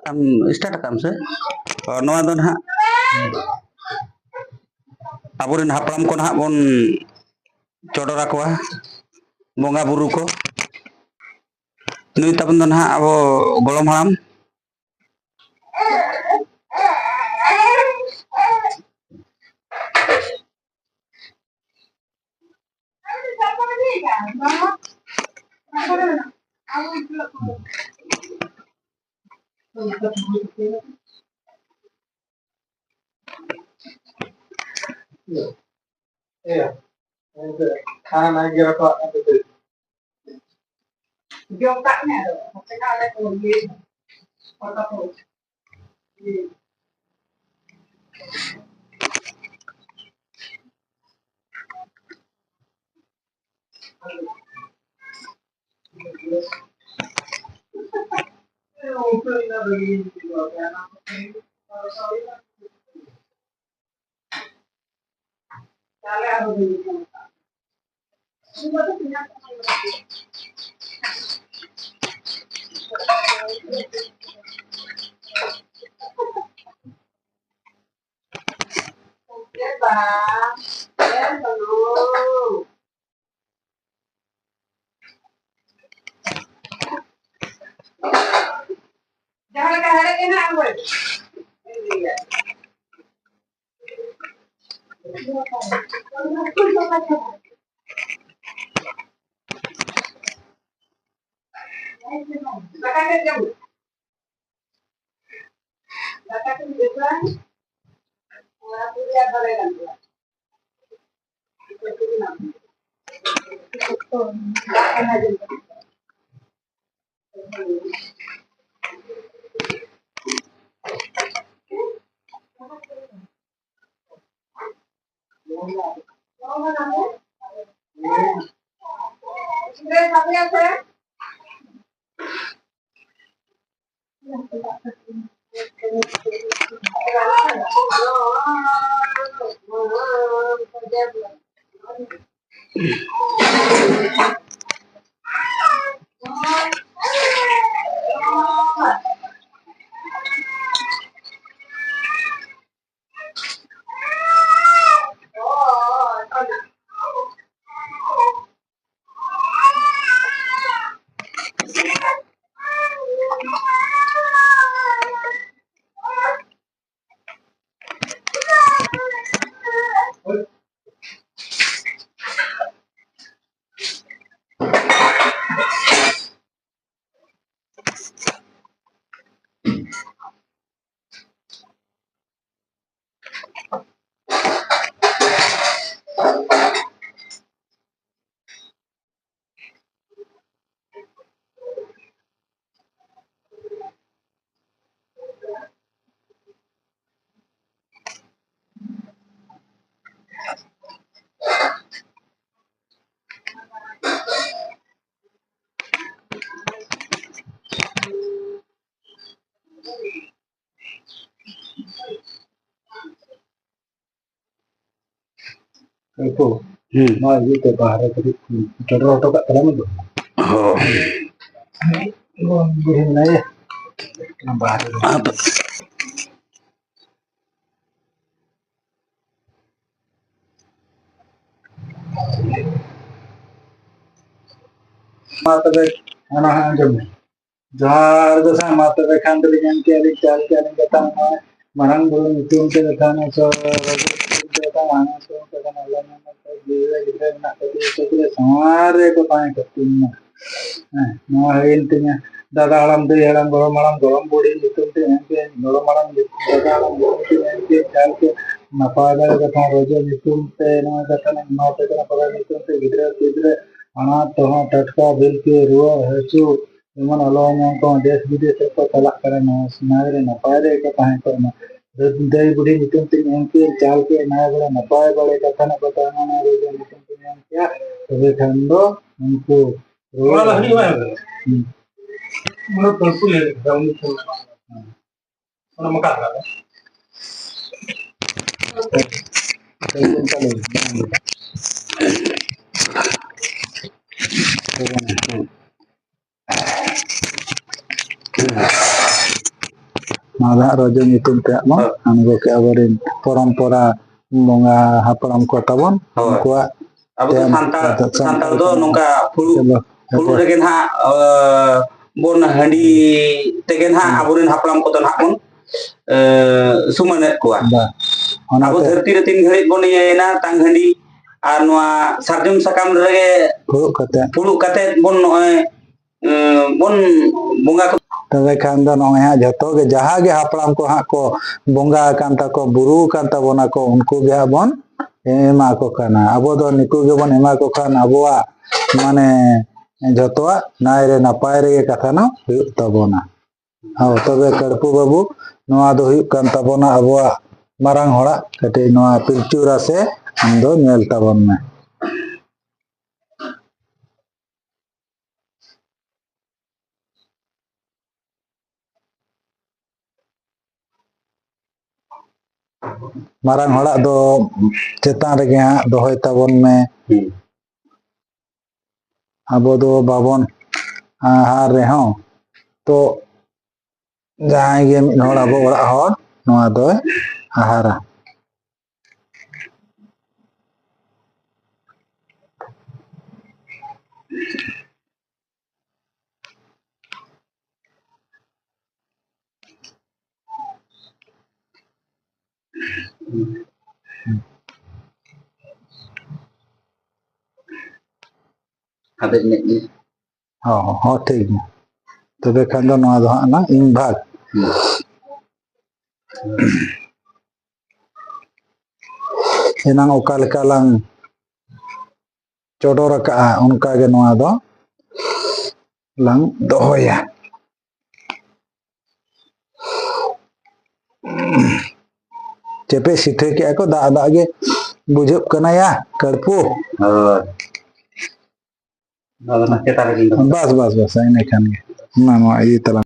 am start kam se noa do nah aburin hapram ko nah bon chodor akwa bonga buru ko nui tabon do nah abo golom haram Iya, karena dia kok itu Jotaknya tuh, mereka ada kemudian foto. Jangan ada enak gue. itu Nah, itu bahaya tadi. Jodoh atau gak terlalu tuh. oh Gini aja. Bahaya. apa Mata be anak aja nih. Jahar itu sama mata be kan dari yang kiari kata marang belum itu untuk kata so kata mana so kata Allah nama dia kita nak kata itu kita samare ko pakai ketunya. Nah intinya dadah alam tuh alam gorom bodi itu tuh yang gorom alam dadah alam itu yang ke napada kata rojo itu teh nama kata mata kata pada itu teh gidra anak tuh tatka bil ke ruah hacu memang Allah yang kau des bides itu talak karena sengaja napada kata yang kau dari budi itu tuh yang ke cal ke naga napada kata nak kata mana rojo itu tuh yang क्या तबे ठंडो उनको Wala ni ba? Ano to puli daun ito. Ano makaka? रज ᱧᱩᱛᱩᱢ ᱛᱮ ᱵᱚᱱ ᱟᱬᱜᱚ ᱠᱮᱜᱼᱟ ᱟᱵᱚᱨᱮᱱ ᱯᱚᱨᱚᱢᱯᱚᱨᱟ ᱵᱚᱸᱜᱟ ᱦᱟᱯᱲᱟम ᱠᱚ ᱛᱟᱵᱚᱱ ᱩᱱᱠᱩᱣᱟᱜ ᱟᱵᱚ ᱫᱚ ᱥᱟᱱᱛᱟᱲ ᱫᱚ ᱱᱚᱝᱠᱟ ᱯᱷᱩᱲᱩᱜ ᱨᱮᱜᱮ ᱱᱟᱦᱟᱜ ᱵᱚᱱ ᱦᱟᱺᱰᱤ ᱛᱮᱜᱮ ᱱᱟᱦᱟᱜ ᱟᱵᱚᱨᱮᱱ ᱦᱟᱯᱲᱟम ᱠᱚᱫᱚ ᱱᱟᱦᱟᱜ ᱵᱚᱱ ᱥᱩᱢᱟᱹᱱᱮᱫ ᱠᱚᱣᱟ ᱟᱵᱚ ᱫᱷᱟᱹᱨᱛᱤ ᱨᱮ ᱛᱤᱱ ᱜᱷᱟᱹᱲᱤᱡ ᱵᱚᱱ ᱤᱭᱟᱹᱭᱮᱱᱟ ᱛᱟᱝ ᱦᱟᱺᱰᱤ ᱟᱨ ᱱᱚᱣᱟ ᱥᱟᱨᱡᱚᱢ ᱥᱟᱠᱟᱢ ᱨᱮᱜᱮ ᱯᱷᱩᱲᱩᱜ ᱠᱟᱛᱮ ᱵᱚᱱ ᱱᱚᱜᱼᱚᱭ ᱵᱚᱱ ᱵᱚᱸᱜᱟ ᱠᱚ तबे खान दो नॉय हाँ जतो के जहाँ के हापड़ाम को हाँ को बोंगा कान ता को बुरु कान ता बोना को उनको के बन एमा को खाना अबो दो निकु के बन एमा को खाना अबोआ माने जतोआ नाय रे नापाय रे कथा ना हुयुग ताबोना हाँ तबे कड़पू बाबू नोआ दो हुयुग कान ताबोना अबोआ मारांग होड़ा कटे नोआ पिलचू रासे हम दो नेल ताबोन में मारांग होड़ा दो चेतान रे हाँ दोहय ताबोन में अबो दो बाबोन हार रे हों तो जहाँ ये मिन होड़ अबो ओड़ा होड़ नोआ दो आहारा ada ini हाँ ठीक है तबे खान दो नोआ दो हाँ ना इन भाग एनांग ओका लेका लांग चोडोर का उनका के नोआ दो लांग दोहया चेपे सिथे के को दा दा के बुझुप कना या कड़पू kita lagi बस बस बस इन खान के ना ये तला